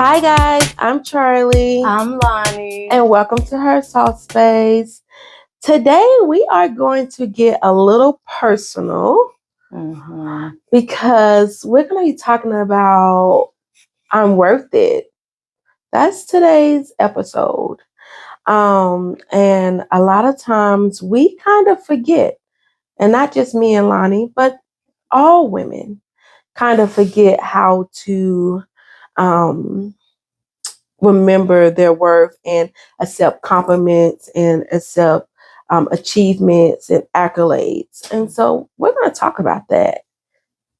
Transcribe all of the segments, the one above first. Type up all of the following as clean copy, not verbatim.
Hi guys, I'm Charlie. I'm Lani. And welcome to Her Soft Space. Today we are going to get a little personal because we're going to be talking about I'm worth it. That's today's episode. And a lot of times we kind of forget, and not just me and Lani, but all women kind of forget how to remember their worth and accept compliments and accept achievements and accolades. And so we're going to talk about that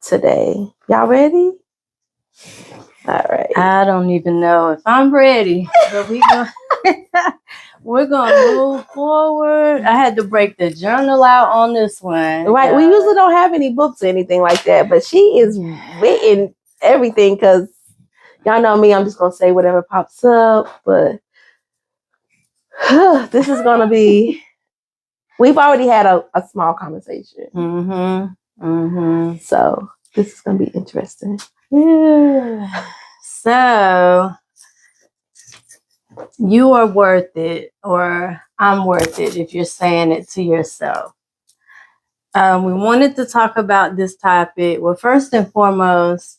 today. Y'all ready? All right. I don't even know if I'm ready, but we're gonna move forward. I had to break the journal out on this one. Right. We usually don't have any books or anything like that, but she is written everything because y'all know me. I'm just going to say whatever pops up, but this is going to be, we've already had a small conversation. So this is going to be interesting. Yeah. So you are worth it, or I'm worth it if you're saying it to yourself. We wanted to talk about this topic. Well, first and foremost,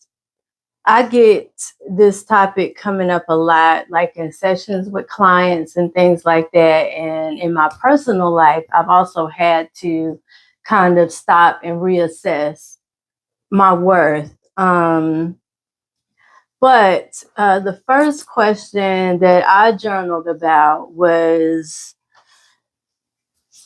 I get this topic coming up a lot, like in sessions with clients and things like that. And in my personal life, I've also had to kind of stop and reassess my worth. But the first question that I journaled about was,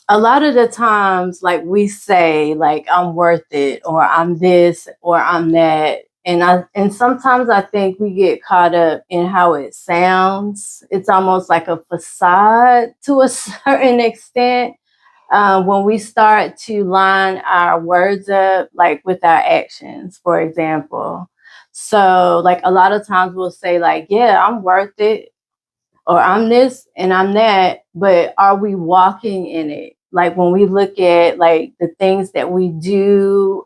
a lot of the times, like we say, like I'm worth it, or I'm this, or I'm that. And sometimes I think we get caught up in how it sounds. It's almost like a facade to a certain extent. When we start to line our words up, like with our actions, for example. So like a lot of times we'll say like, yeah, I'm worth it, or I'm this and I'm that, but are we walking in it? Like when we look at like the things that we do,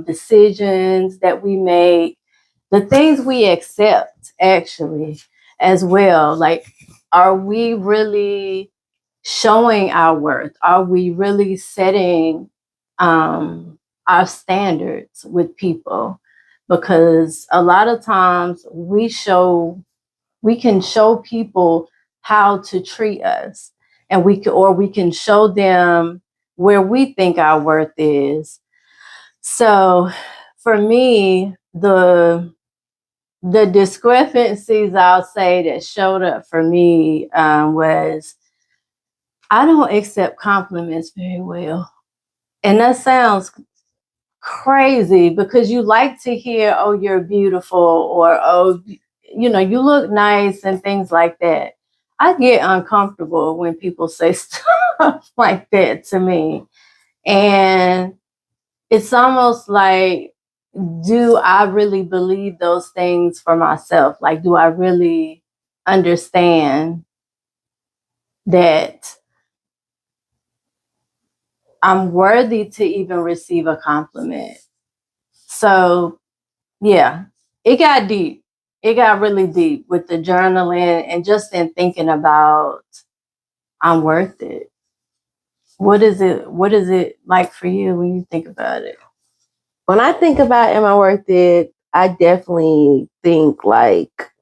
decisions that we make, the things we accept actually as well. Like, are we really showing our worth? Are we really setting our standards with people? Because a lot of times we can show people how to treat us, and we can show them where we think our worth is. So for me, the discrepancies, I'll say, that showed up for me was I don't accept compliments very well. And that sounds crazy because you like to hear, oh, you're beautiful, or oh, you know, you look nice and things like that. I get uncomfortable when people say stuff like that to me. And it's almost like, do I really believe those things for myself? Like, do I really understand that I'm worthy to even receive a compliment? So, yeah, it got deep. It got really deep with the journaling and just in thinking about I'm worth it. What is it like for you when you think about it? When I think about am I worth it, I definitely think like,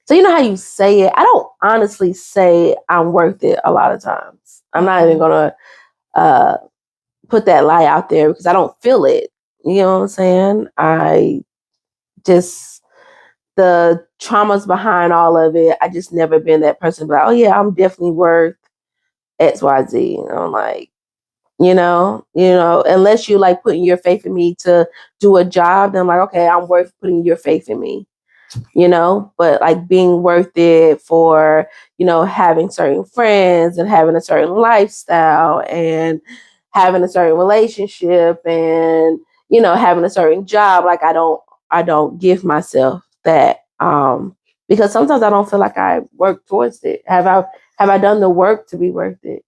so you know how you say it? I don't honestly say I'm worth it a lot of times. I'm not even going to put that lie out there because I don't feel it. You know what I'm saying? I just, the traumas behind all of it, I just never been that person. But oh yeah, I'm definitely worth XYZ. And I'm like, unless you like putting your faith in me to do a job, then I'm like, okay, I'm worth putting your faith in me. But like being worth it for, having certain friends and having a certain lifestyle and having a certain relationship and, having a certain job. Like I don't give myself that. Because sometimes I don't feel like I work towards it. Have I done the work to be worth it?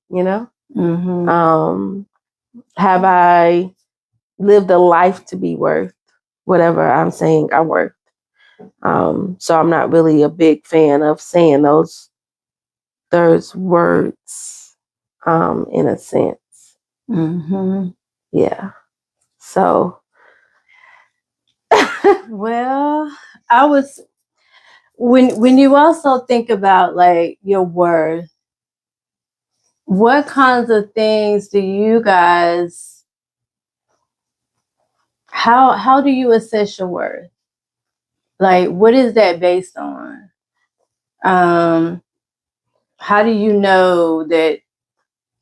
Have I lived a life to be worth whatever I'm saying I'm worth? So I'm not really a big fan of saying those words, in a sense. Mm-hmm. Yeah. So, Well, I was when you also think about like your worth, what kinds of things do you guys how do you assess your worth? Like what is that based on? Um how do you know that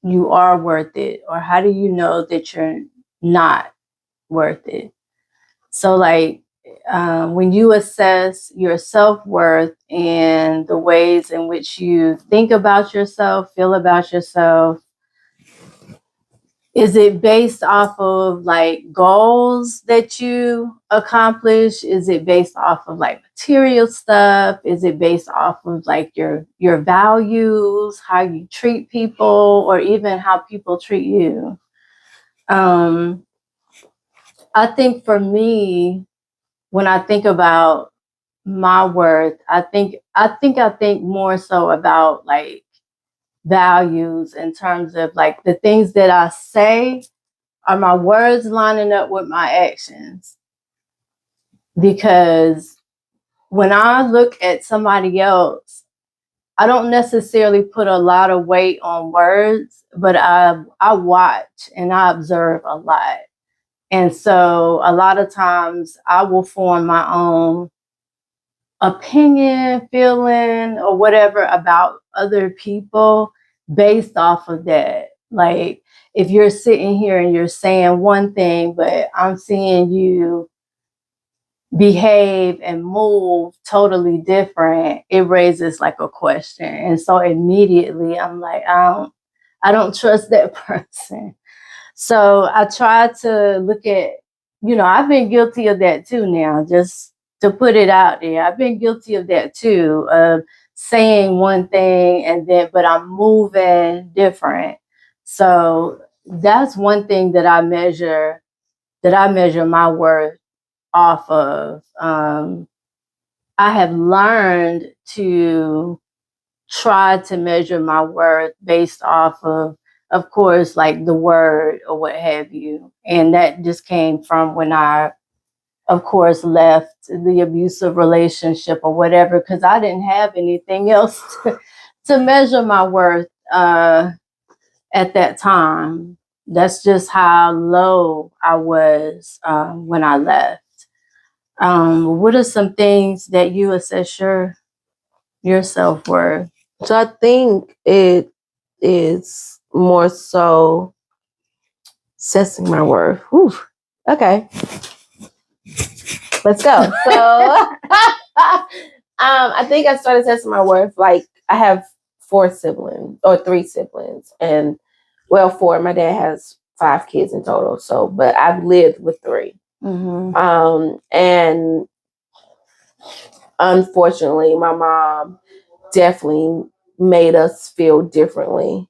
you are worth it or how do you know that you're not worth it? So like when you assess your self-worth and the ways in which you think about yourself, feel about yourself, is it based off of like goals that you accomplish? Is it based off of like material stuff? Is it based off of like your values, how you treat people, or even how people treat you? Um, I think for me, when I think about my worth, I think more so about like values in terms of like the things that I say. Are my words lining up with my actions? Because when I look at somebody else, I don't necessarily put a lot of weight on words, but I watch and I observe a lot. And so a lot of times I will form my own opinion, feeling, or whatever about other people based off of that. Like if you're sitting here and you're saying one thing, but I'm seeing you behave and move totally different, it raises like a question. And so immediately I'm like, I don't trust that person. So I try to look at, I've been guilty of that too now, just to put it out there. I've been guilty of that too, of saying one thing but I'm moving different. So that's one thing that I measure my worth off of. I have learned to try to measure my worth based off of course, like the word or what have you. And that just came from when I, of course, left the abusive relationship or whatever, because I didn't have anything else to measure my worth at that time. That's just how low I was when I left. What are some things that you assess your self worth? so I think it is more so assessing my worth. Whew. Okay, let's go. So, I think I started assessing my worth. Like I have 3 siblings, and well, 4. My dad has 5 kids in total. So, but I've lived with 3. Mm-hmm. And unfortunately, my mom definitely made us feel differently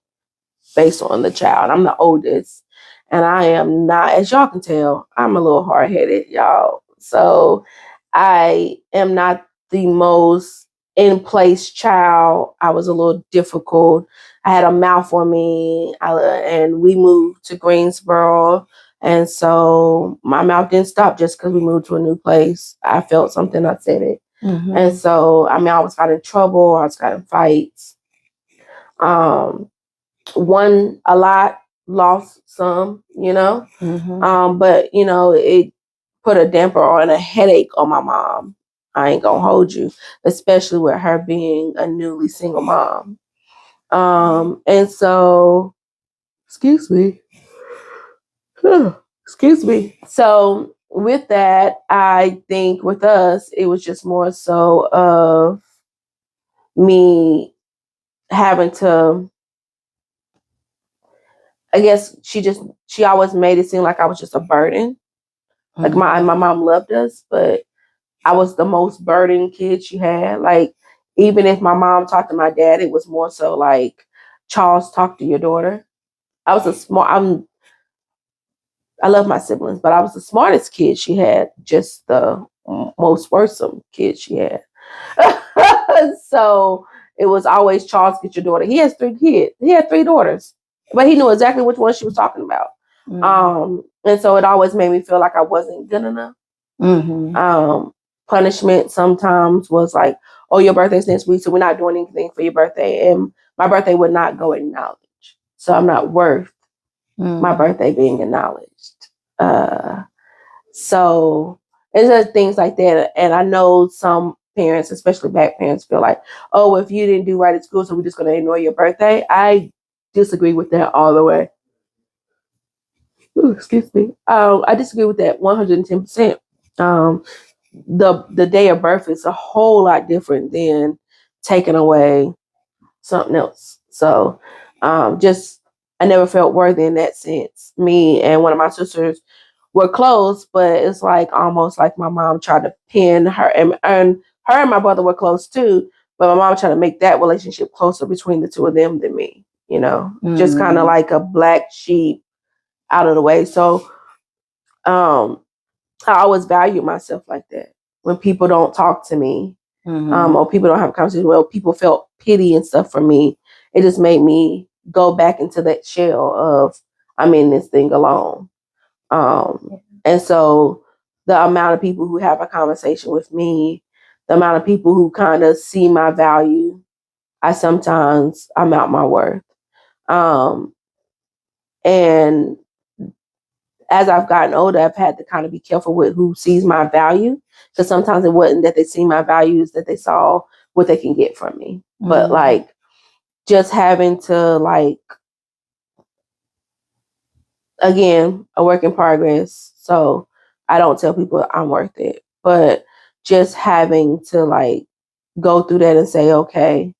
based on the child. I'm the oldest, and I am not, as y'all can tell, I'm a little hard headed, y'all. So I am not the most in place child. I was a little difficult. I had a mouth on me, and we moved to Greensboro. And so my mouth didn't stop just because we moved to a new place. I felt something, I said it. Mm-hmm. And so, I always got in trouble. I always got in fights. Won a lot, lost some, Mm-hmm. but it put a damper on a headache on my mom. I ain't gonna hold you, especially with her being a newly single mom. And so, excuse me, excuse me. So with that, I think with us, it was just more so of me having to, I guess she always made it seem like I was just a burden. Like my mom loved us, but I was the most burdened kid she had. Like even if my mom talked to my dad, it was more so like, Charles, talk to your daughter. I was I love my siblings, but I was the smartest kid she had, just the most worrisome kids she had. So it was always, Charles, get your daughter. He has 3 kids. He had 3 daughters, but he knew exactly which one she was talking about. And so it always made me feel like I wasn't good enough. Punishment sometimes was like, oh, your birthday's next week, so we're not doing anything for your birthday. And my birthday would not go acknowledged. So I'm not worth my birthday being acknowledged. So it's just things like that. And I know some parents, especially Black parents, feel like, oh, if you didn't do right at school, so we're just going to ignore your birthday. I disagree with that all the way. Ooh, excuse me. I disagree with that 110%. The day of birth is a whole lot different than taking away something else. So just I never felt worthy in that sense. Me and one of my sisters were close, but it's like almost like my mom tried to pin her, and her and my brother were close too, but my mom tried to make that relationship closer between the two of them than me, just kind of like a black sheep out of the way. So I always value myself like that. When people don't talk to me, or people don't have a conversation, well, people felt pity and stuff for me. It just made me go back into that shell of I'm in this thing alone. And so the amount of people who have a conversation with me, the amount of people who kind of see my value, I'm out my worth. And as I've gotten older, I've had to kind of be careful with who sees my value, because sometimes it wasn't that they see my values, that they saw what they can get from me. But like just having to again, a work in progress. So I don't tell people I'm worth it, but just having to go through that and say, okay,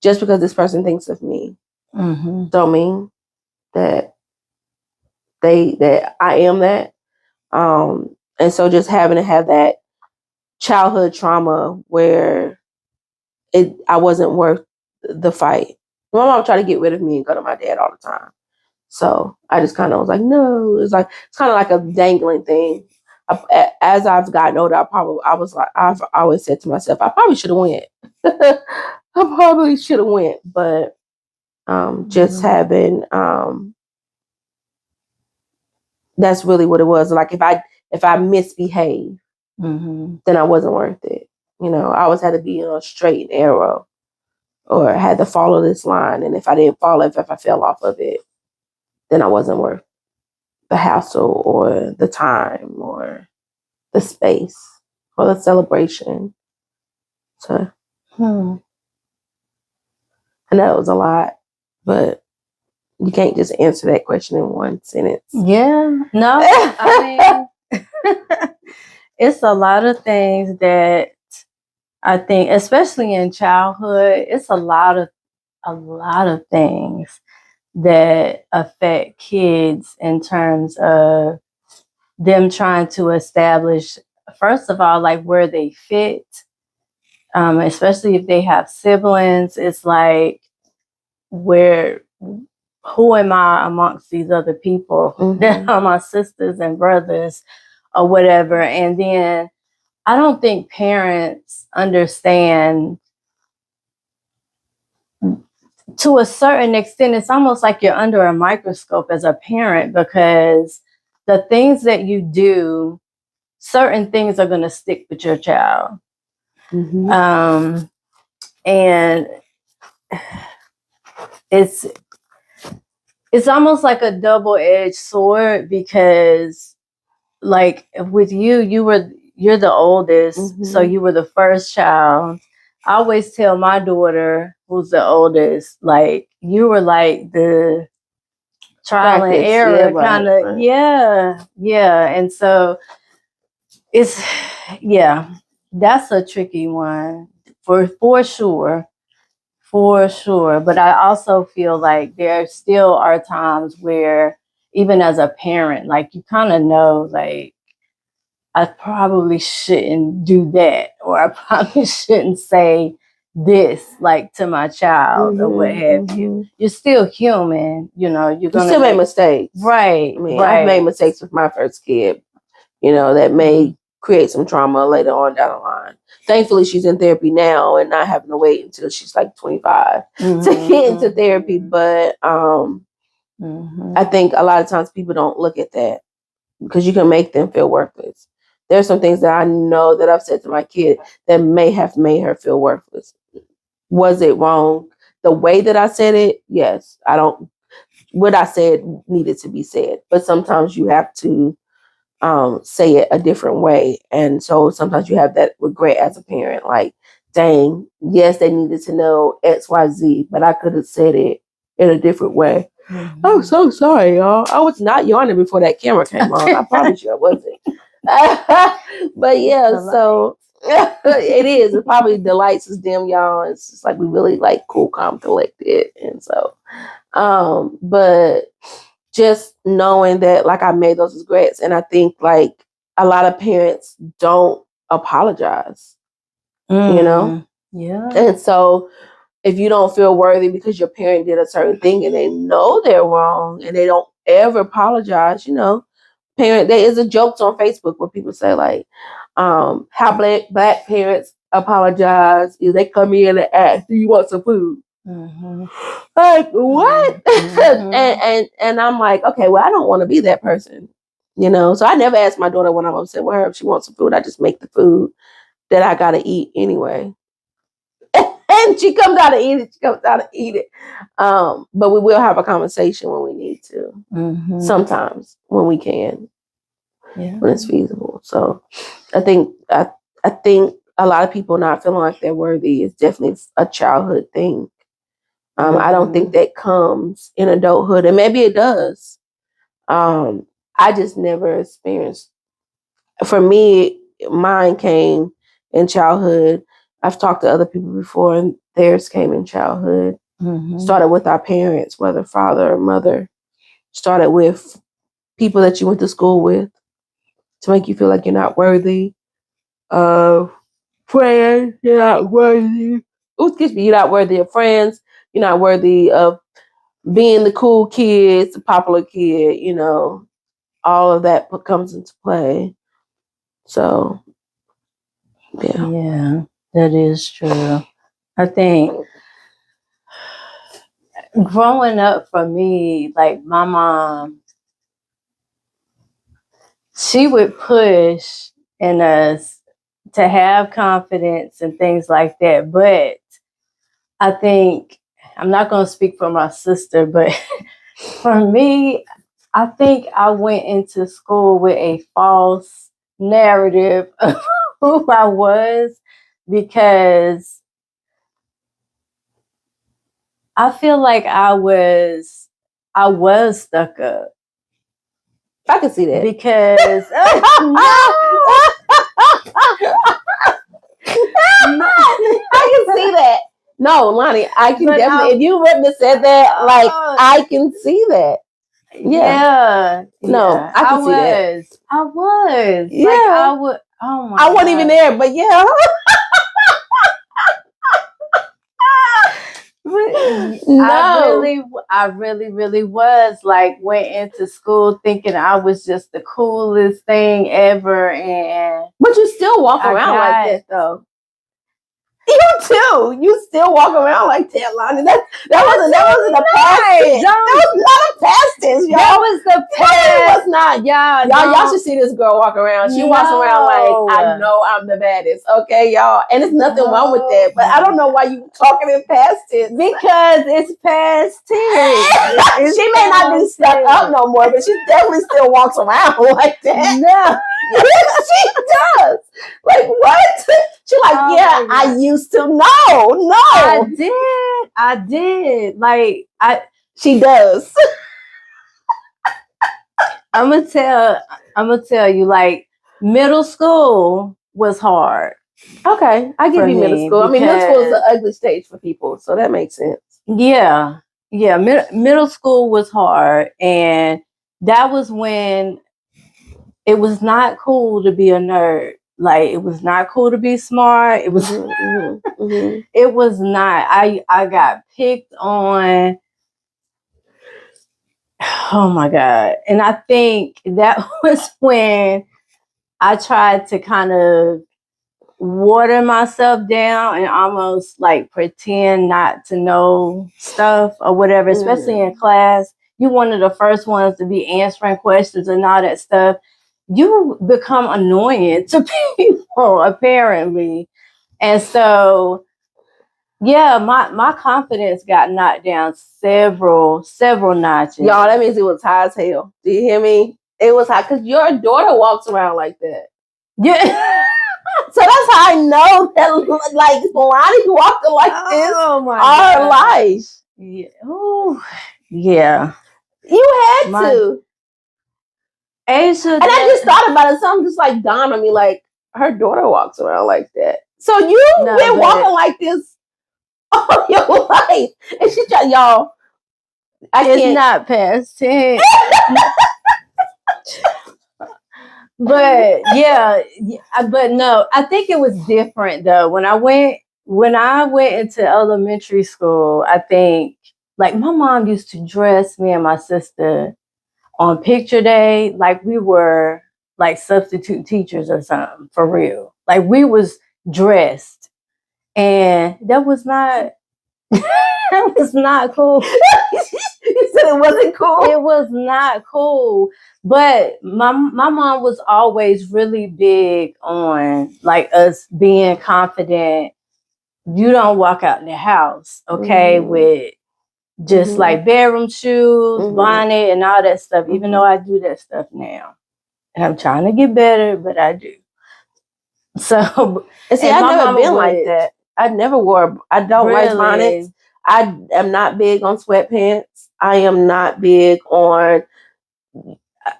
just because this person thinks of me, don't mean that that I am that. And so just having to have that childhood trauma where I wasn't worth the fight. My mom tried to get rid of me and go to my dad all the time. So I just kind of was like, no. It's kind of like a dangling thing. As I've gotten older, I've always said to myself, I probably should have went. I probably should have went, but just having that's really what it was. Like if I misbehave, then I wasn't worth it. I always had to be on a straight and arrow, or had to follow this line. And if I didn't follow, if I fell off of it, then I wasn't worth the hassle or the time or the space or the celebration. So I know it was a lot, but you can't just answer that question in one sentence. Yeah. No, I mean, it's a lot of things that I think, especially in childhood, it's a lot of things that affect kids in terms of them trying to establish, first of all, like where they fit, especially if they have siblings. It's like, who am I amongst these other people that are my sisters and brothers or whatever? And then I don't think parents understand, to a certain extent. It's almost like you're under a microscope as a parent, because the things that you do, certain things are going to stick with your child. And it's almost like a double-edged sword, because like with you're the oldest, so you were the first child. I always tell my daughter, who's the oldest, like you were like the trial and error kind of. Yeah. And so it's that's a tricky one for sure. For sure. But I also feel like there still are times where, even as a parent, like you kind of know, like, I probably shouldn't do that, or I probably shouldn't say this, like, to my child or what have you. You're still human, you still make mistakes. Right. I mean, I've made mistakes with my first kid, that may create some trauma later on down the line. Thankfully, she's in therapy now and not having to wait until she's like 25 to get into therapy. But I think a lot of times people don't look at that because you can make them feel worthless. There's some things that I know that I've said to my kid that may have made her feel worthless. Was it wrong? The way that I said it, yes. What I said needed to be said. But sometimes you have to say it a different way. And so sometimes you have that regret as a parent. Like, dang, yes, they needed to know X, Y, Z, but I could have said it in a different way. I'm so sorry, y'all. I was not yawning before that camera came on. I promise you I wasn't. But yeah, so it is. It's probably the lights is dim, y'all. It's just like we really like cool, calm, collected. And so, but just knowing that like I made those regrets. And I think like a lot of parents don't apologize, you know? Yeah. And so if you don't feel worthy because your parent did a certain thing and they know they're wrong and they don't ever apologize, you know, there is a joke on Facebook where people say like, how black parents apologize is they come in and ask, do you want some food? Like, what? And I'm like, okay, well, I don't want to be that person, you know? So I never ask my daughter when I'm upset with her if she wants some food. I just make the food that I got to eat anyway. And she comes out to eat it. But we will have a conversation when we need to. Sometimes when we can. Yeah. When it's feasible. So I think a lot of people not feeling like they're worthy is definitely a childhood thing. I don't think that comes in adulthood, and maybe it does. I just never experienced. For me, mine came in childhood. I've talked to other people before, and theirs came in childhood. Started with our parents, whether father or mother. Started with people that you went to school with to make you feel like you're not worthy of friends. You're not worthy. You're not worthy of friends. You're not worthy of being the cool kid, the popular kid. You know, all of that comes into play. So, yeah, that is true. I think growing up for me, like my mom, she would push in us to have confidence and things like that. But I think, I'm not going to speak for my sister, but for me, I think I went into school with a false narrative of who I was because I feel like I was stuck up. I can see that. Because I can see that. No, Lani, I can definitely. If you wouldn't have said that, like I can see that. Yeah. No, I can see that. I was. Yeah. Like I would. Oh my! I wasn't even there, but yeah. No. I really was like went into school thinking I was just the coolest thing ever, and but you still walk around like that though. You too. You still walk around like that, Lani. That wasn't a past tense. That was not a past tense, y'all. That was the past. It was not. Y'all should see this girl walk around. She walks around like, I know I'm the baddest. Okay, y'all. And there's nothing wrong with that. But I don't know why you talking in past tense. Because it's past tense. She may not be stuck up no more, but she definitely still walks around like that. No. Yes, she does. Like, what? She's like, I used to. No. I did. Like, she does. I'm gonna tell you, like, middle school was hard. Okay, I give you middle school. I mean, middle school is an ugly stage for people, so that makes sense. Yeah. Middle school was hard, and that was when it was not cool to be a nerd. Like, it was not cool to be smart. It was it was not. I got picked on. Oh my God. And I think that was when I tried to kind of water myself down and almost like pretend not to know stuff or whatever, especially in class. You one of the first ones to be answering questions and all that stuff. You become annoying to people, apparently. And so, yeah, my confidence got knocked down several notches. Y'all, that means it was high as hell. Do you hear me? It was high because your daughter walks around like that. Yeah. So that's how I know that, like, Lani walking like this our life. Yeah. Oh, yeah. You had to. Asia, and I just thought about it. Something just like dawned on me, like, her daughter walks around like that. So you've been walking like this all your life. And she tried, y'all. It's not past 10. But yeah, but no, I think it was different though. When I went into elementary school, I think like my mom used to dress me and my sister on picture day like we were like substitute teachers or something, for real. Like we was dressed, and that was not that was not cool. You said it wasn't cool? It was not cool. But my mom was always really big on like us being confident. You don't walk out the house, okay, with just like bedroom shoes, bonnet, and all that stuff, even though I do that stuff now. And I'm trying to get better, but I do. So, and see, I've never been like that. I never wore, I don't like bonnets. I am not big on sweatpants. I am not big on,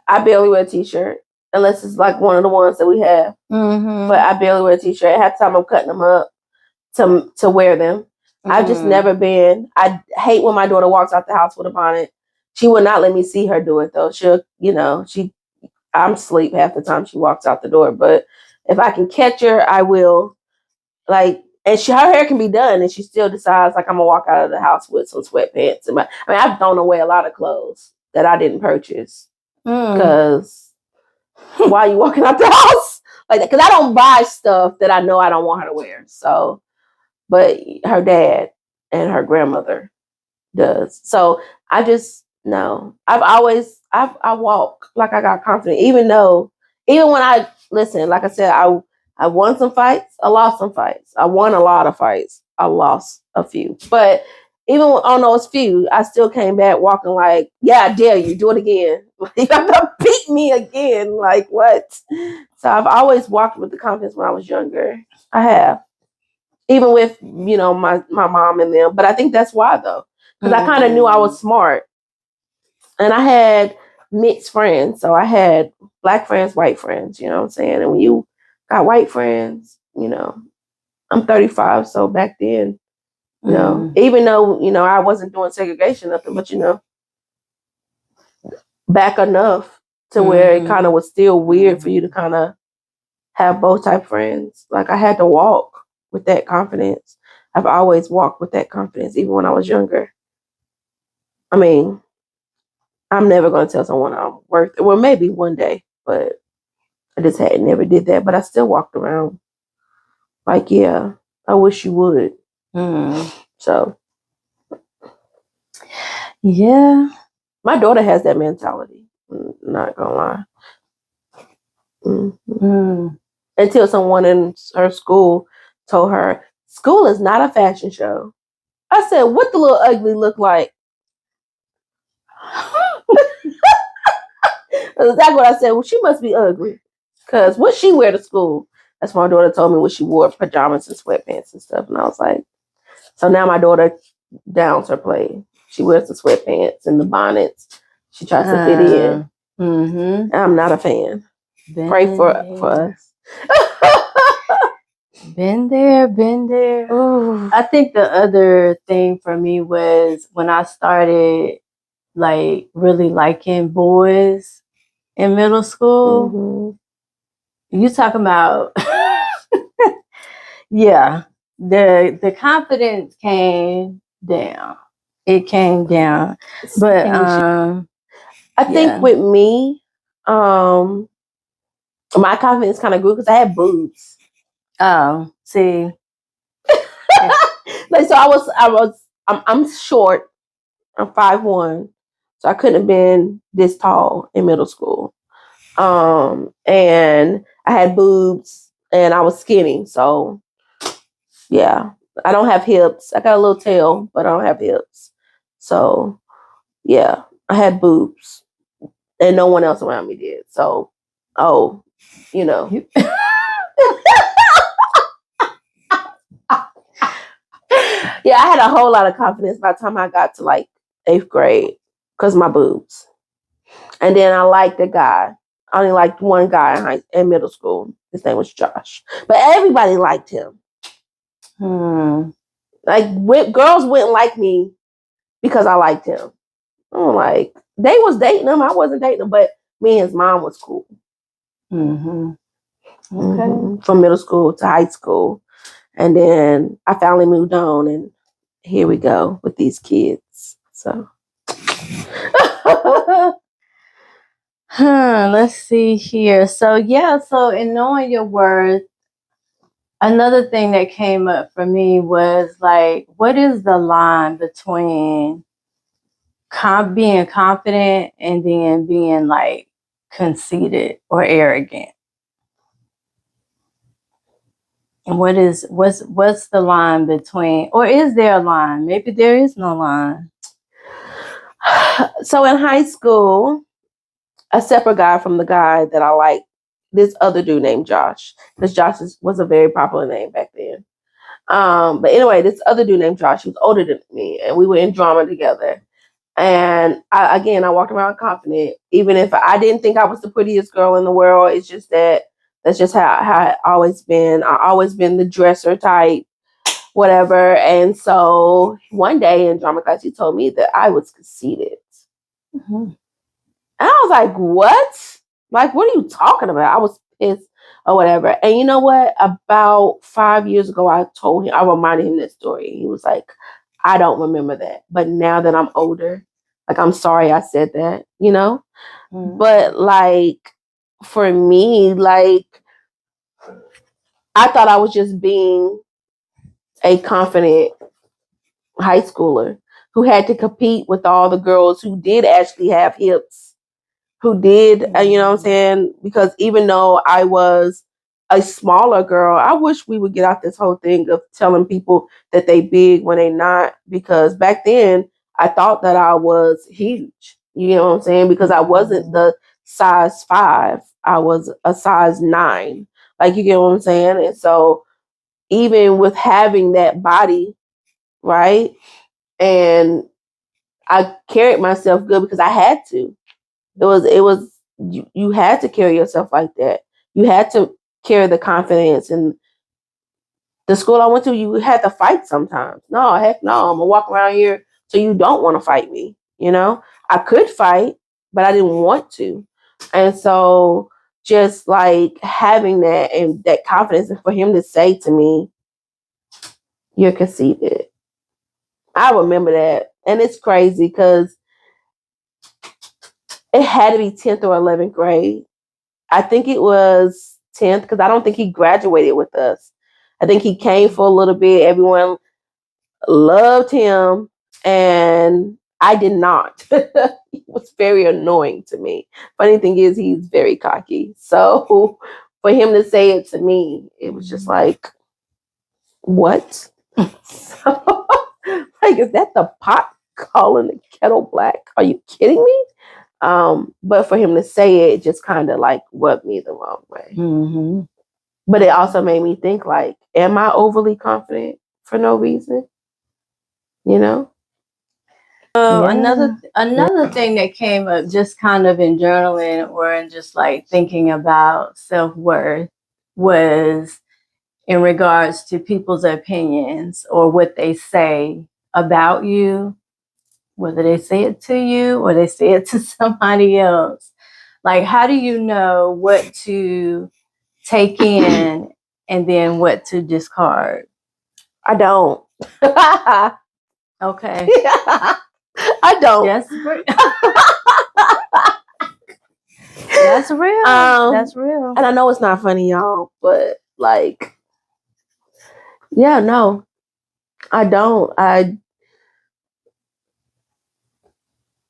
I barely wear a t-shirt unless it's like one of the ones that we have. But I barely wear a t-shirt. At half time I'm cutting them up to wear them. I've just never been. I hate when my daughter walks out the house with a bonnet. She would not let me see her do it though. She'll, I'm asleep half the time she walks out the door. But if I can catch her, I will. Like, and her hair can be done, and she still decides like I'm gonna walk out of the house with some sweatpants. I've thrown away a lot of clothes that I didn't purchase because why are you walking out the house like that? Because I don't buy stuff that I know I don't want her to wear. So, but her dad and her grandmother does. So I just no. I walk like I got confidence, even when I listen. Like I said, I won some fights. I lost some fights. I won a lot of fights. I lost a few. But even on those few, I still came back walking like, yeah, I dare you. Do it again. You have to beat me again. Like, what? So I've always walked with the confidence when I was younger. I have. Even with, my mom and them. But I think that's why, though. Because I kind of knew I was smart. And I had mixed friends. So I had black friends, white friends. You know what I'm saying? And when you got white friends, I'm 35. So back then, even though, I wasn't doing segregation, nothing, but, back enough to where it kind of was still weird for you to kind of have both type of friends. Like I had to walk with that confidence. I've always walked with that confidence, even when I was younger. I mean, I'm never going to tell someone I'm worth it. Well, maybe one day, but I just had never did that. But I still walked around like, yeah, I wish you would. So, yeah, my daughter has that mentality. I'm not gonna lie. Until someone in her school told her, school is not a fashion show. I said, what the little ugly look like? That's exactly what I said. Well, she must be ugly. Because what she wear to school? That's what my daughter told me, what she wore, pajamas and sweatpants and stuff. And I was like, so now my daughter downs her play. She wears the sweatpants and the bonnets. She tries to fit in. I'm not a fan. Pray for us. Been there. Ooh. I think the other thing for me was when I started like really liking boys in middle school. You talking about yeah, the confidence came down. It came down. But I think with me, My confidence kind of grew because I had boobs. Oh, see. Like, so I'm short. I'm 5'1", so I couldn't have been this tall in middle school. And I had boobs and I was skinny. So yeah, I don't have hips. I got a little tail, but I don't have hips. So yeah, I had boobs and no one else around me did. So, you know. Yeah, I had a whole lot of confidence by the time I got to like 8th grade because my boobs. And then I liked a guy. I only liked one guy in middle school. His name was Josh. But everybody liked him. Like, girls wouldn't like me because I liked him. I'm like, they was dating him. I wasn't dating him, but me and his mom was cool. Mm-hmm. Okay. From middle school to high school. And then I finally moved on, and here we go with these kids. So. Let's see here. So in knowing your worth, another thing that came up for me was like, what is the line between being confident and then being like conceited or arrogant? And what's the line between, or is there a line? Maybe there is no line. So in high school, a separate guy from the guy that I like, this other dude named Josh, because Josh was a very popular name back then. But anyway, this other dude named Josh, he was older than me, and we were in drama together. And I walked around confident, even if I didn't think I was the prettiest girl in the world. It's just that's just how I always been. I always been the dresser type, whatever. And so one day in drama class, he told me that I was conceited. Mm-hmm. And I was like, what? Like, what are you talking about? I was pissed or whatever. And you know what? About 5 years ago, I reminded him this story. He was like, I don't remember that. But now that I'm older, like, I'm sorry I said that, you know? Mm-hmm. But like, for me, like, I thought I was just being a confident high schooler who had to compete with all the girls who did actually have hips, who did, you know what I'm saying? Because even though I was a smaller girl, I wish we would get out this whole thing of telling people that they big when they not, because back then I thought that I was huge, you know what I'm saying? Because I wasn't the size 5, I was a size 9. Like, you get what I'm saying? And so even with having that body, right? And I carried myself good because I had to. You had to carry yourself like that. You had to carry the confidence. And the school I went to, you had to fight sometimes. No, heck no. I'm gonna walk around here so you don't want to fight me. You know, I could fight, but I didn't want to. And so just like having that and that confidence, and for him to say to me, "You're conceited." I remember that. And it's crazy because it had to be 10th or 11th grade. I think it was 10th because I don't think he graduated with us. I think he came for a little bit. Everyone loved him, and I did not. It was very annoying to me. Funny thing is, he's very cocky. So for him to say it to me, it was just like, what? So, like, is that the pot calling the kettle black? Are you kidding me? But for him to say it just kind of like rubbed me the wrong way. Mm-hmm. But it also made me think, like, am I overly confident for no reason? You know? So another thing that came up just kind of in journaling or in just like thinking about self-worth was in regards to people's opinions or what they say about you, whether they say it to you or they say it to somebody else. Like, how do you know what to take in and then what to discard? I don't. Okay. I don't. Yes. That's real. That's real. And I know it's not funny, y'all, but like, yeah, no, I don't.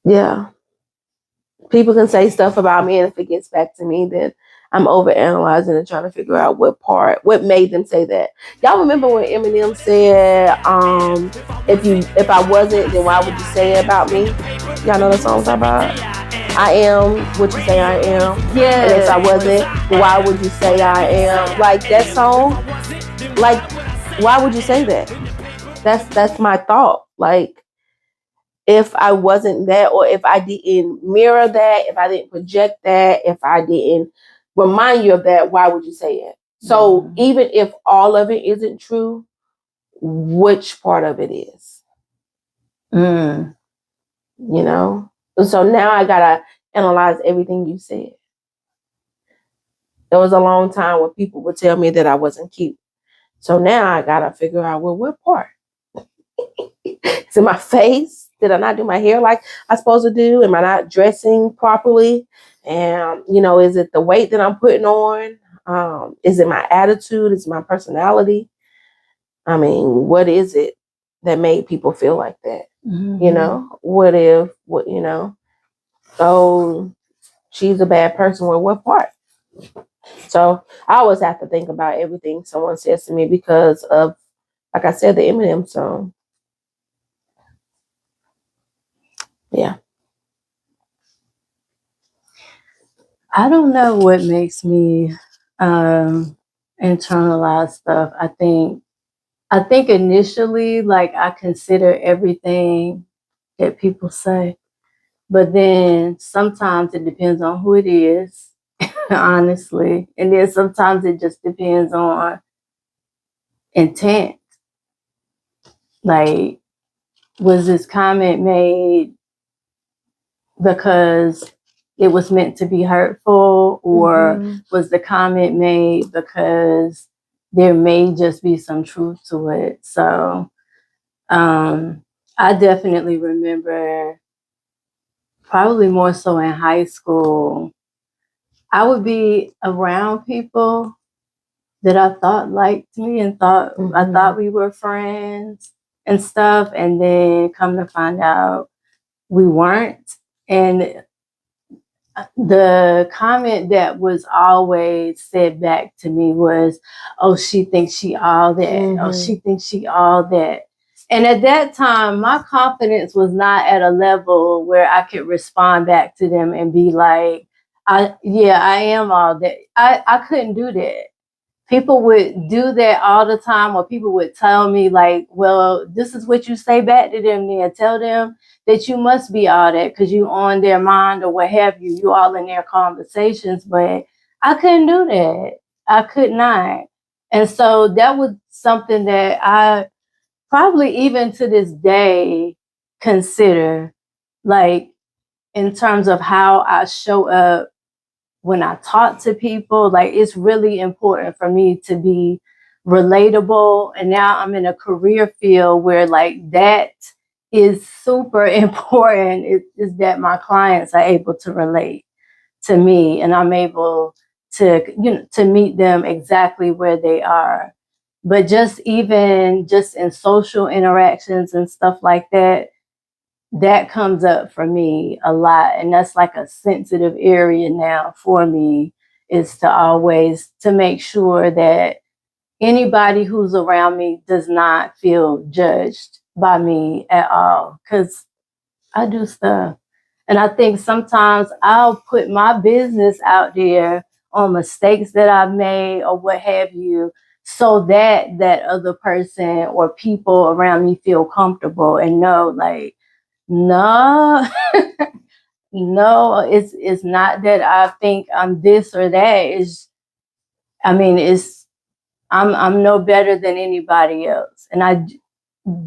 Yeah. People can say stuff about me, and if it gets back to me, then I'm overanalyzing and trying to figure out what made them say that. Y'all remember when Eminem said, if I wasn't, then why would you say it about me? Y'all know the songs about? I am what you say I am. Yeah. And if I wasn't, then why would you say I am? Like that song, like, why would you say that? That's my thought. Like, if I wasn't that, or if I didn't mirror that, if I didn't project that, if I didn't remind you of that, why would you say it? So even if all of it isn't true, which part of it is? You know? And so now I gotta analyze everything you said. There was a long time where people would tell me that I wasn't cute. So now I gotta figure out, well, what part? Is it my face? Did I not do my hair like I'm supposed to do? Am I not dressing properly? And, is it the weight that I'm putting on? Is it my attitude? Is it my personality? I mean, what is it that made people feel like that? Oh, she's a bad person. Well, what part? So I always have to think about everything someone says to me because of, like I said, the Eminem song. Yeah. I don't know what makes me internalize stuff. I think initially, like, I consider everything that people say, but then sometimes it depends on who it is, honestly, and then sometimes it just depends on intent. Like, was this comment made because it was meant to be hurtful, or was the comment made because there may just be some truth to it? So I definitely remember, probably more so in high school, I would be around people that I thought liked me and I thought we were friends and stuff, and then come to find out we weren't. And the comment that was always said back to me was, "Oh, she thinks she all that. Oh, she thinks she all that." And at that time, my confidence was not at a level where I could respond back to them and be like, I am all that. I couldn't do that. People would do that all the time, or people would tell me like, well, this is what you say back to them, then tell them that you must be all that because you on their mind or what have you. You all in their conversations, but I couldn't do that. I could not. And so that was something that I probably even to this day consider, like, in terms of how I show up when I talk to people. Like, it's really important for me to be relatable. And now I'm in a career field where, like, that is super important, is that my clients are able to relate to me, and I'm able to meet them exactly where they are. But just in social interactions and stuff like that, that comes up for me a lot. And that's like a sensitive area now for me, is to always to make sure that anybody who's around me does not feel judged by me at all. Because I do stuff. And I think sometimes I'll put my business out there on mistakes that I've made or what have you, so that that other person or people around me feel comfortable and know, like, no, no, it's not that I think I'm this or that. I'm no better than anybody else, and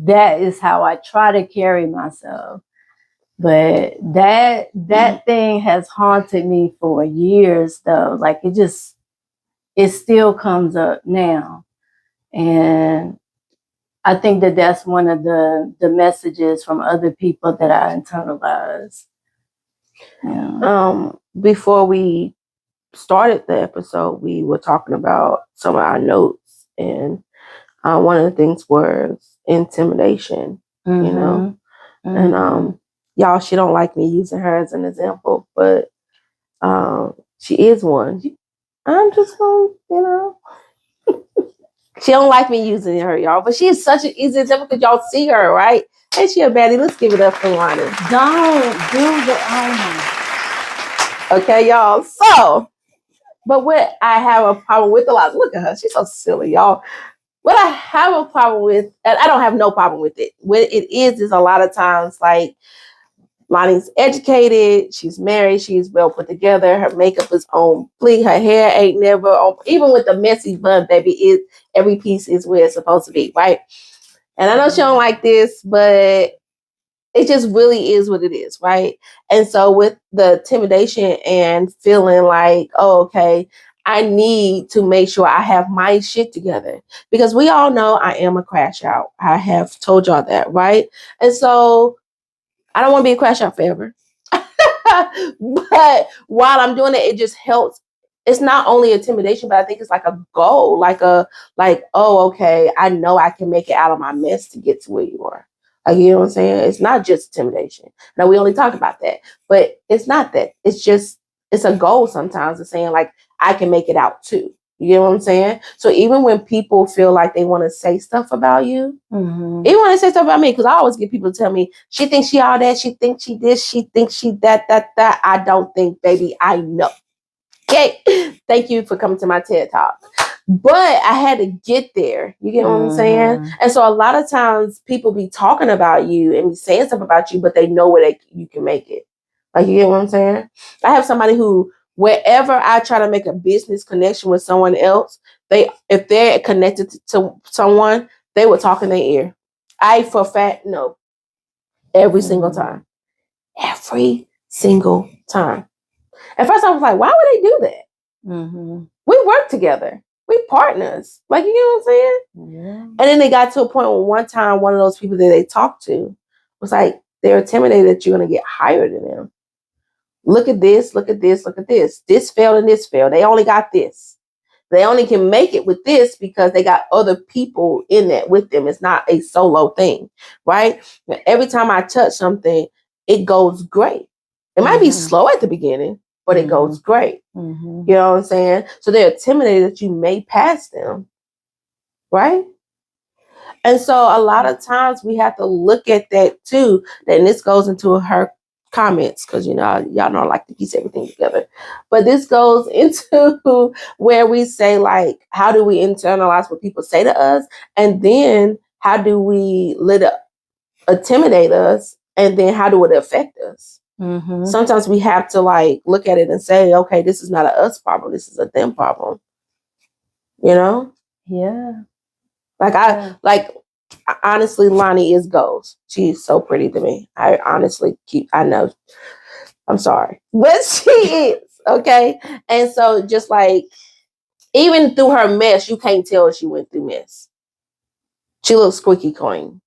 that is how I try to carry myself. But that thing has haunted me for years, though. Like, it still comes up now, and I think that that's one of the messages from other people that I internalize. Yeah. Before we started the episode, we were talking about some of our notes, and one of the things was intimidation. You know, and y'all, she don't like me using her as an example, but she is one. I'm just gonna, she don't like me using her, y'all, but she is such an easy example because y'all see her, right? Ain't she a baddie? Let's give it up for Lani. Don't do the Okay, y'all. So, but what I have a problem with a lot, look at her. She's so silly, y'all. What I have a problem with, and I don't have no problem with it. What it is a lot of times like Lani's educated, she's married, she's well put together, her makeup is on fleek, her hair ain't never on, even with the messy bun, baby, every piece is where it's supposed to be, right? And I know she don't like this, but it just really is what it is, right? And so with the intimidation and feeling like, oh, okay, I need to make sure I have my shit together. Because we all know I am a crash out. I have told y'all that, right? And so I don't want to be a crash out forever. But while I'm doing it, it just helps. It's not only intimidation, but I think it's like a goal, oh, okay, I know I can make it out of my mess to get to where you are. Like, you know what I'm saying? It's not just intimidation. Now, we only talk about that, but it's not that. It's a goal sometimes of saying, like, I can make it out too. You know what I'm saying? So even when people feel like they want to say stuff about you, even when they say stuff about me, because I always get people to tell me, she thinks she all that, she thinks she this, she thinks she that. I don't think, baby, I know. Okay, thank you for coming to my TED Talk. But I had to get there. You get what I'm saying? And so a lot of times people be talking about you and be saying stuff about you, but they know where you can make it. Like, you get what I'm saying? I have somebody who, wherever I try to make a business connection with someone else, if they're connected to someone, they would talk in their ear. I, for a fact, know. Every single time. Every single time. At first, I was like, why would they do that? We work together. We partners. Like, you know what I'm saying? Yeah. And then they got to a point where one time, one of those people that they talked to was like, they're intimidated that you're going to get higher than them. Look at this, look at this, look at this. This failed and this failed. They only got this. They only can make it with this because they got other people in that with them. It's not a solo thing, right? Every time I touch something, it goes great. It might be slow at the beginning, but it goes great. You know what I'm saying? So they're intimidated that you may pass them, right? And so a lot of times we have to look at that too. And this goes into her comments because, y'all know I like to piece everything together. But this goes into where we say, like, how do we internalize what people say to us? And then how do we let it intimidate us? And then how do it affect us? Sometimes we have to, like, look at it and say, okay, this is not a us problem. This is a them problem. You know? Yeah. Honestly, Lani is goals. She's so pretty to me. I know. I'm sorry. But she is, okay? And so just like, even through her mess, you can't tell she went through mess. She looks squeaky clean.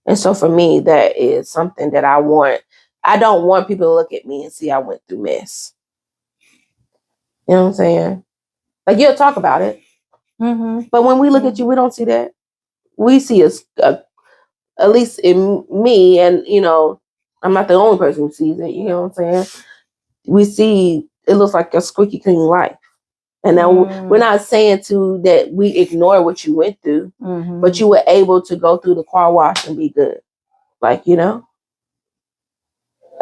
And so for me, that is something that I want. I don't want people to look at me and see I went through mess. You know what I'm saying? Like, you'll talk about it. But when we look at you, we don't see that. We see at least in me, and I'm not the only person who sees it. You know what I'm saying? We see it looks like a squeaky clean life, and now we're not saying that we ignore what you went through, but you were able to go through the car wash and be good. Like,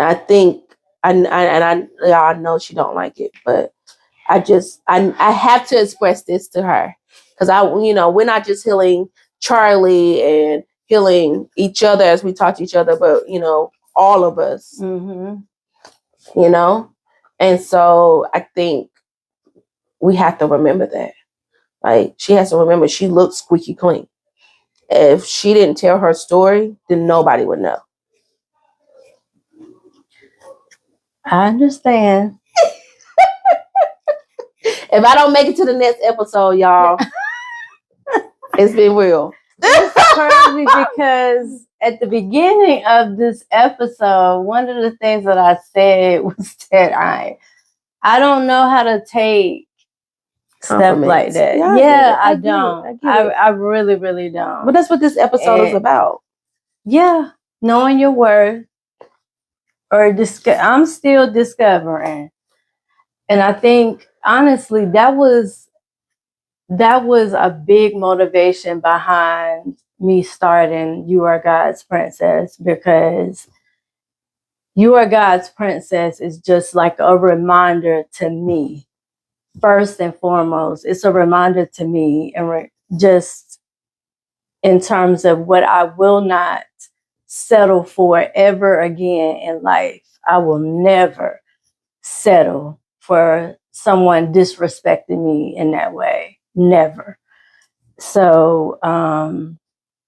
I think I know she don't like it, but I have to express this to her because we're not just healing Charlie and healing each other as we talk to each other, but all of us, and so I think we have to remember that. Like, she has to remember she looks squeaky clean. If she didn't tell her story, then nobody would know. I understand. If I don't make it to the next episode, y'all, it's been real. It's crazy because at the beginning of this episode, one of the things that I said was that I don't know how to take stuff like that. Yeah, I don't. I get it. I really, really don't. But that's what this episode is about. Yeah, knowing your worth, or I'm still discovering, and I think honestly that was a big motivation behind me starting You Are God's Princess, because You Are God's Princess is just like a reminder to me. First and foremost, it's a reminder to me, and just in terms of what I will not settle for ever again in life. I will never settle for someone disrespecting me in that way. Never. So,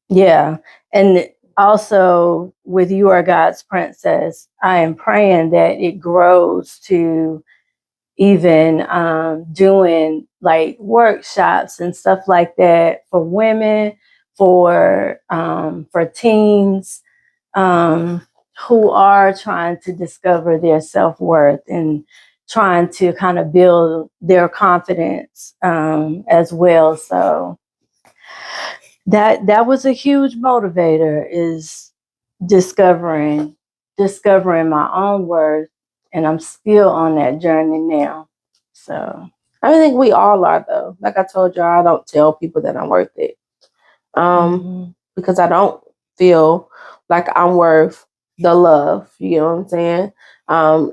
yeah. And also with You Are God's Princess, I am praying that it grows to even doing like workshops and stuff like that for women, for teens who are trying to discover their self-worth and trying to kind of build their confidence as well. So that was a huge motivator, is discovering my own worth, and I'm still on that journey now. So I think we all are, though. Like I told y'all, I don't tell people that I'm worth it. Because I don't feel like I'm worth the love. You know what I'm saying?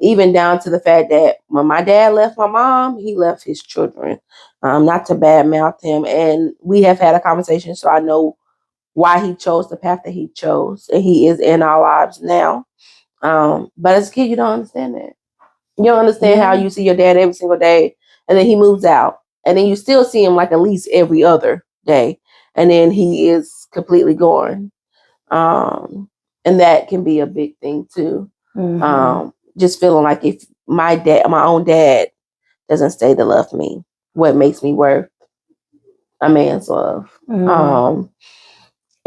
Even down to the fact that when my dad left my mom, he left his children. Not to badmouth him. And we have had a conversation, so I know why he chose the path that he chose. And he is in our lives now. But as a kid, you don't understand that. You don't understand how you see your dad every single day, and then he moves out, and then you still see him like at least every other day, and then he is completely gone. And that can be a big thing too. Just feeling like if my own dad, doesn't stay to love me, what makes me worth a man's love?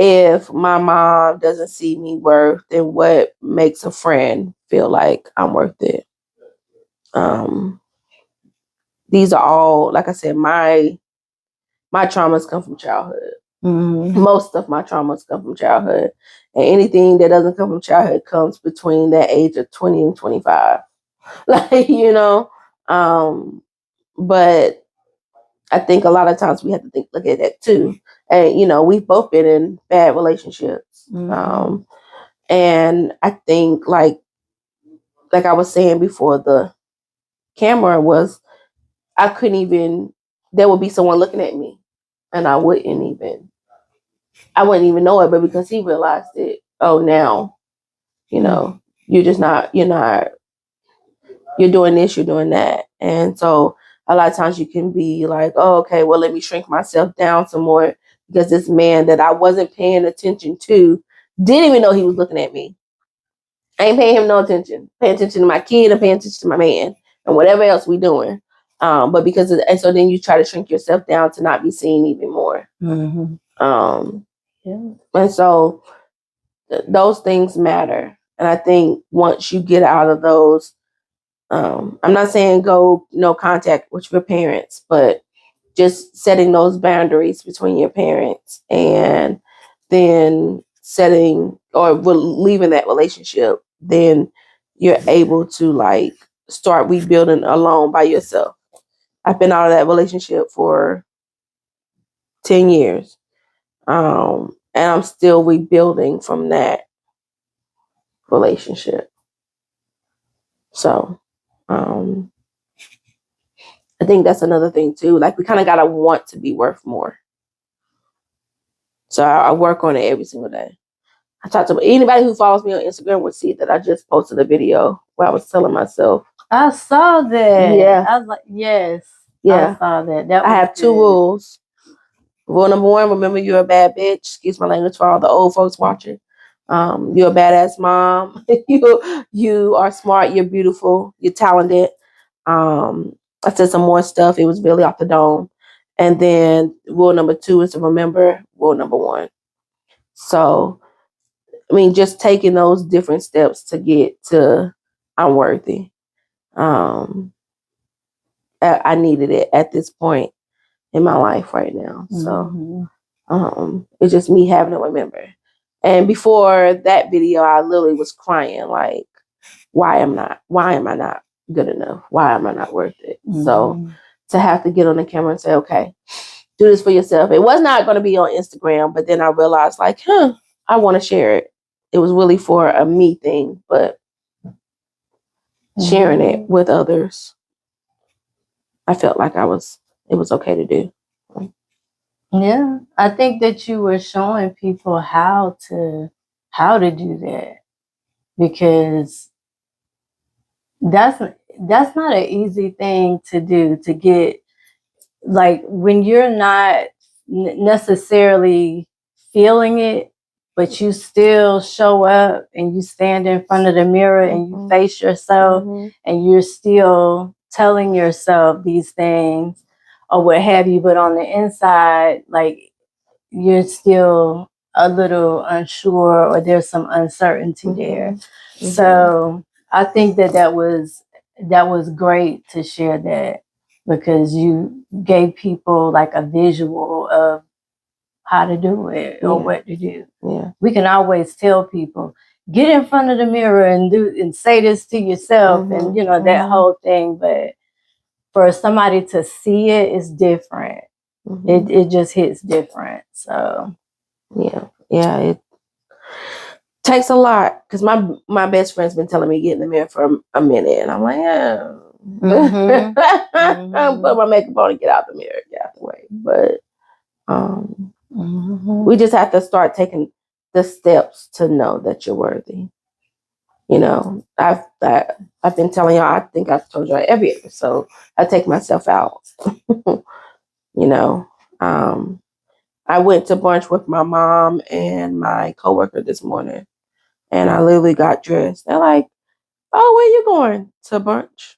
If my mom doesn't see me worth, then what makes a friend feel like I'm worth it? These are all, like I said, my traumas come from childhood. Most of my traumas come from childhood. And anything that doesn't come from childhood comes between that age of 20 and 25. Like, but I think a lot of times we have to look at that too. And, we've both been in bad relationships. And I think like I was saying before the camera was, there would be someone looking at me and I wouldn't even know it, but because he realized it, oh, now, you're just not, you're doing this, you're doing that. And so a lot of times you can be like, oh, okay, well, let me shrink myself down some more because this man that I wasn't paying attention to didn't even know he was looking at me. I ain't paying him no attention. Paying attention to my kid, I'm paying attention to my man and whatever else we doing. But and so then you try to shrink yourself down to not be seen even more. And so those things matter. And I think once you get out of those, I'm not saying go no contact with your parents, but just setting those boundaries between your parents and then setting or leaving that relationship, then you're able to like start rebuilding alone by yourself. I've been out of that relationship for 10 years. And I'm still rebuilding from that relationship. So, I think that's another thing too. Like we kind of got to want to be worth more. So I work on it every single day. I talk to anybody who follows me on Instagram would see that I just posted a video where I was telling myself. I saw that. Yeah. I was like, yes. Yeah. I saw that. I have 2 rules. Rule number 1, remember you're a bad bitch. Excuse my language for all the old folks watching. You're a badass mom. You are smart. You're beautiful. You're talented. I said some more stuff. It was really off the dome. And then rule number 2 is to remember rule number 1. So, I mean, just taking those different steps to get to I'm worthy. I needed it at this point in my life right now. So it's just me having to remember. And before that video, I literally was crying like, why am I not good enough? Why am I not worth it? So to have to get on the camera and say, okay, do this for yourself. It was not going to be on Instagram, but then I realized like, I want to share it. It was really for a me thing, but sharing it with others, I felt like it was okay to do. Yeah, I think that you were showing people how to do that, because that's not an easy thing to do, to get, like, when you're not necessarily feeling it, but you still show up and you stand in front of the mirror and you face yourself and you're still telling yourself these things or what have you, but on the inside, like, you're still a little unsure or there's some uncertainty there. So I think that was great to share that, because you gave people like a visual of how to do it or what to do. Yeah. We can always tell people, get in front of the mirror and say this to yourself and that whole thing, but for somebody to see it is different. It just hits different. So it takes a lot, because my best friend's been telling me get in the mirror for a minute, and I'm like, yeah. Put my makeup on and get out the mirror, get out the way. But we just have to start taking the steps to know that you're worthy. I've been telling y'all, I think I've told y'all every episode, I take myself out. I went to brunch with my mom and my coworker this morning, and I literally got dressed. They're like, oh, where you going? To brunch.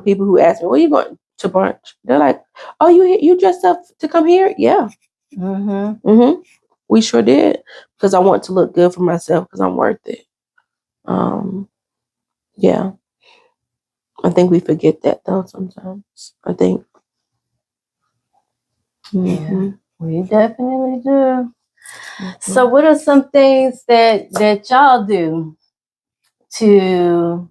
People who ask me, where you going to brunch? They're like, oh, you dressed up to come here? Yeah. We sure did, because I want to look good for myself, because I'm worth it. Yeah. I think we forget that though sometimes. I think. Yeah, we definitely do. So what are some things that y'all do to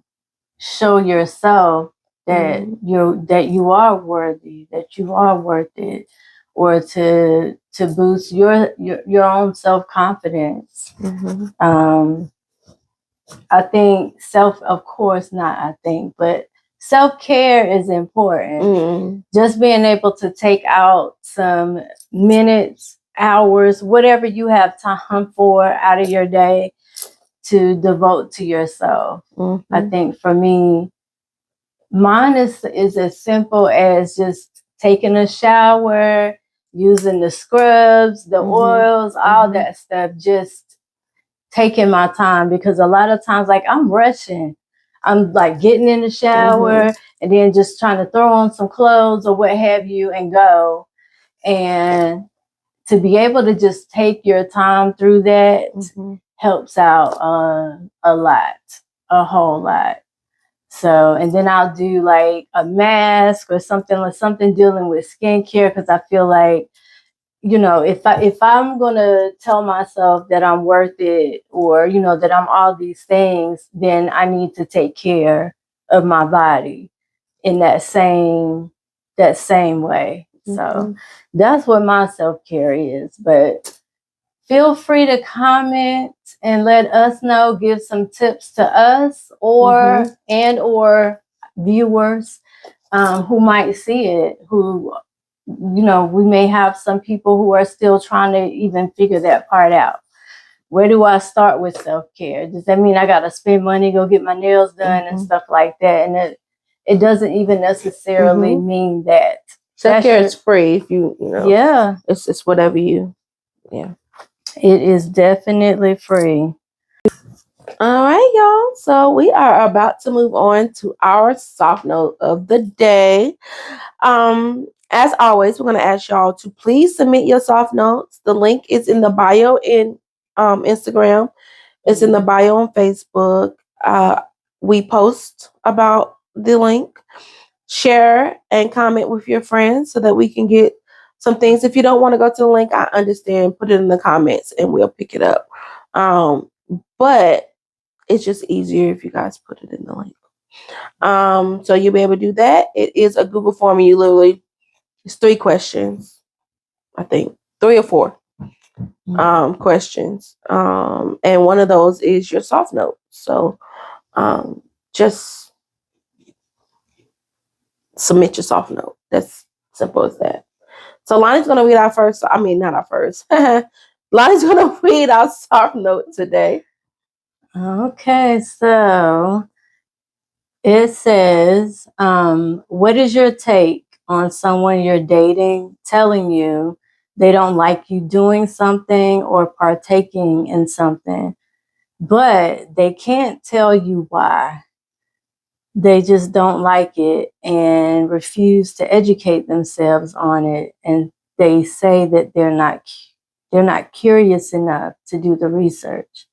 show yourself that you are worthy, that you are worth it, or to boost your own self-confidence? I think but self-care is important. Just being able to take out some minutes, hours, whatever you have time for out of your day to devote to yourself. I think for me, mine is as simple as just taking a shower, using the scrubs, the oils, all that stuff, just taking my time, because a lot of times, like, I'm rushing. I'm like getting in the shower and then just trying to throw on some clothes or what have you and go. And to be able to just take your time through that helps out a lot, a whole lot. So, and then I'll do like a mask or something dealing with skincare, because I feel like, if I'm gonna tell myself that I'm worth it, or that I'm all these things, then I need to take care of my body in that same way. So that's what my self-care is. But feel free to comment and let us know, give some tips to us or viewers who might see it, who, we may have some people who are still trying to even figure that part out. Where do I start with self-care? Does that mean I got to spend money, go get my nails done and stuff like that? And it doesn't even necessarily mean that. Self-care is free if you Yeah. It's whatever you, It is definitely free. All right, y'all. So we are about to move on to our soft note of the day. As always, we're going to ask y'all to please submit your soft notes. The link is in the bio in Instagram. It's in the bio on Facebook. We post about the link. Share and comment with your friends so that we can get some things. If you don't want to go to the link, I understand. Put it in the comments and we'll pick it up. But it's just easier if you guys put it in the link. So you'll be able to do that. It is a Google form. And you literally, it's 3 questions, I think, 3 or 4 questions. And one of those is your soft note. So just submit your soft note. That's simple as that. So Lani's going to read our first. I mean, not our first. Lani's going to read our soft note today. Okay, so it says, what is your take on someone you're dating telling you they don't like you doing something or partaking in something, but they can't tell you why? They just don't like it and refuse to educate themselves on it, and they say that they're not curious enough to do the research.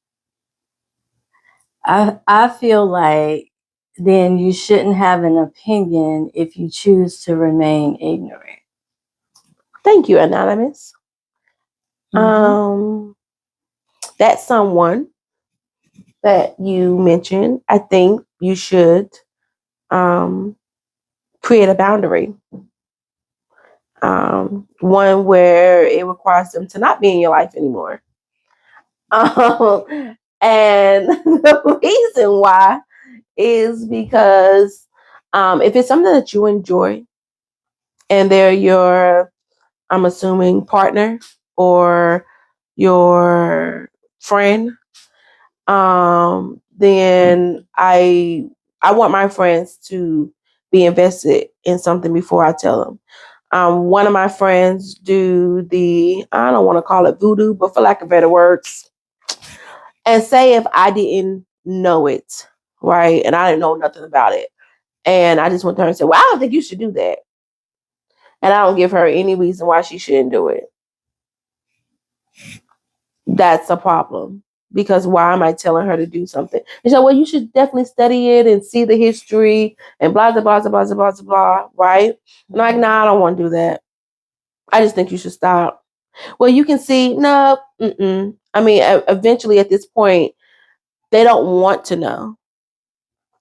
I feel like then you shouldn't have an opinion if you choose to remain ignorant. Thank you, Anonymous. That's someone that you mentioned. I think you should create a boundary. One where it requires them to not be in your life anymore. And the reason why is because if it's something that you enjoy and they're your, I'm assuming, partner or your friend, then I want my friends to be invested in something before I tell them. One of my friends do the, I don't want to call it voodoo, but for lack of better words, and say if I didn't know it, right, and I didn't know nothing about it, and I just went to her and said, well, I don't think you should do that. And I don't give her any reason why she shouldn't do it. That's a problem. Because why am I telling her to do something? And so, well, you should definitely study it and see the history and blah, blah, blah, blah, blah, blah, blah, right? I'm like, nah, I don't want to do that. I just think you should stop. Well, you can see, no, I mean, eventually at this point, they don't want to know.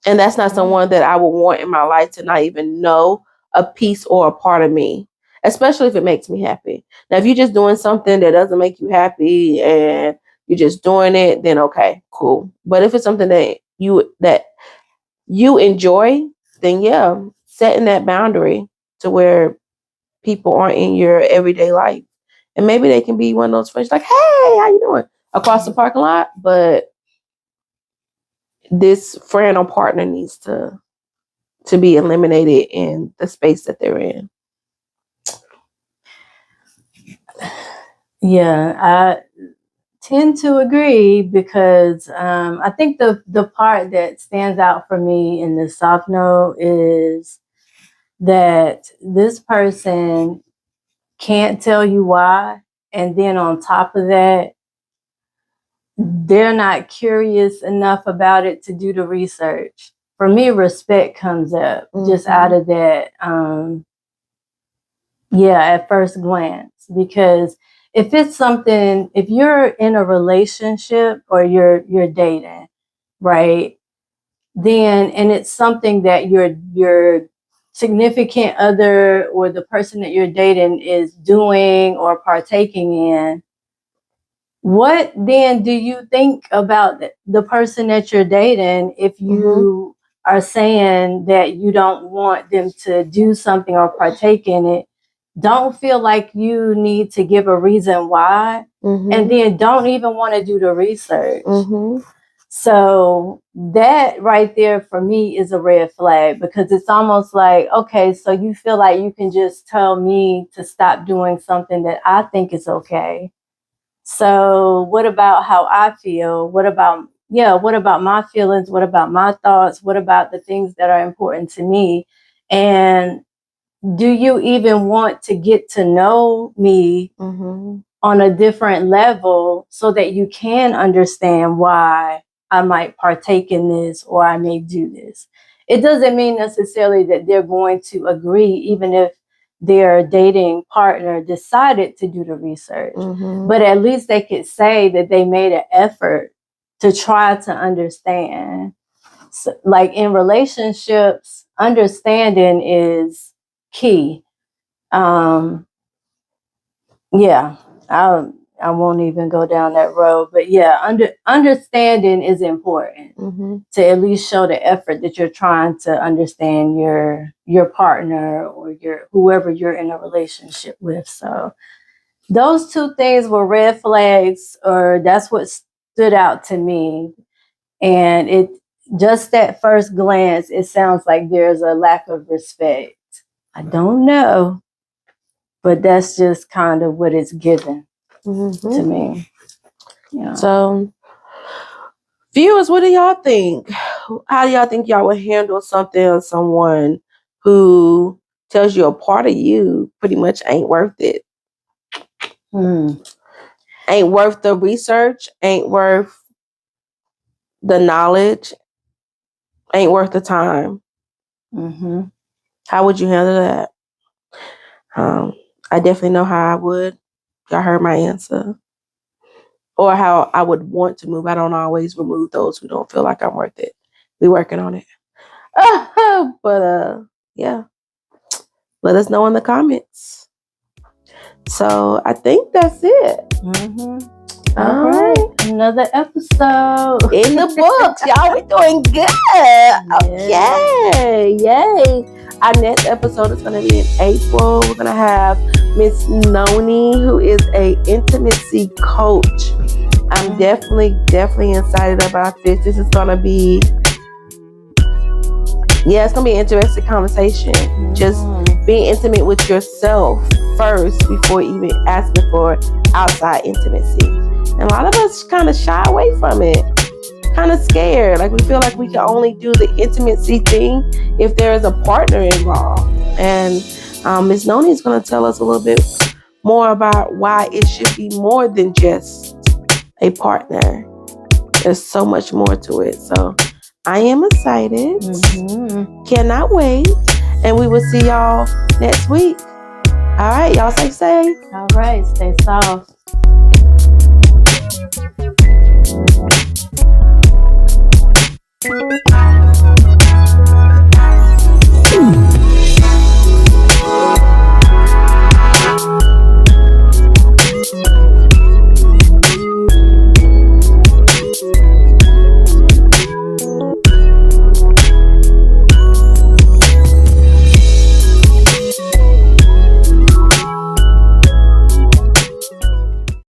And that's not someone that I would want in my life to not even know a piece or a part of me, especially if it makes me happy. Now, if you're just doing something that doesn't make you happy and you're just doing it, then okay, cool. But if it's something that you enjoy, then yeah, setting that boundary to where people aren't in your everyday life. And maybe they can be one of those friends like, hey, how you doing? Across the parking lot. But this friend or partner needs to be eliminated in the space that they're in. Yeah, I tend to agree because I think the part that stands out for me in the soft note is that this person can't tell you why, and then on top of that, they're not curious enough about it to do the research. For me, respect comes up just out of that. At first glance, because if it's something, if you're in a relationship or you're dating, right, then and it's something that your significant other or the person that you're dating is doing or partaking in, what then do you think about the person that you're dating if you are saying that you don't want them to do something or partake in it? Don't feel like you need to give a reason why, and then don't even want to do the research. So that right there for me is a red flag, because it's almost like, okay, so you feel like you can just tell me to stop doing something that I think is okay. So what about how I feel? What about my feelings? What about my thoughts? What about the things that are important to me? And do you even want to get to know me on a different level so that you can understand why I might partake in this or I may do this? it doesn't mean necessarily that they're going to agree, even if their dating partner decided to do the research. Mm-hmm. But at least they could say that they made an effort to try to understand. So, like in relationships, understanding is key. Yeah, I won't even go down that road, but yeah, understanding is important Mm-hmm. to at least show the effort that you're trying to understand your partner or your whoever you're in a relationship with. So those two things were red flags, or that's what stood out to me. And it just at first glance, it sounds like there's a lack of respect. I don't know, but that's just kind of what it's given to me. Yeah. So, viewers, what do y'all think? How do y'all think y'all would handle something or someone who tells you a part of you pretty much ain't worth it? Ain't worth the research, ain't worth the knowledge, ain't worth the time. Mm-hmm. How would you handle that? I definitely know how I would. Y'all heard my answer. Or how I would want to move. I don't always remove those who don't feel like I'm worth it. We working on it. But yeah. Let us know in the comments. So I think that's it. Mm-hmm. All right. Another episode. In the books. Y'all, we doing good. Okay. Yay. Our next episode is going to be in April. We're going to have Miss Noni, who is a intimacy coach. I'm definitely excited about this. This is going to be, it's going to be an interesting conversation. Just being intimate with yourself first before even asking for outside intimacy. And a lot of us kind of shy away from it. Kind of scared. Like we feel like we can only do the intimacy thing if there is a partner involved. And Ms. Noni is going to tell us a little bit more about why it should be more than just a partner. There's so much more to it. So I am excited. Cannot wait. And we will see y'all next week. All right, y'all stay safe. All right, stay soft.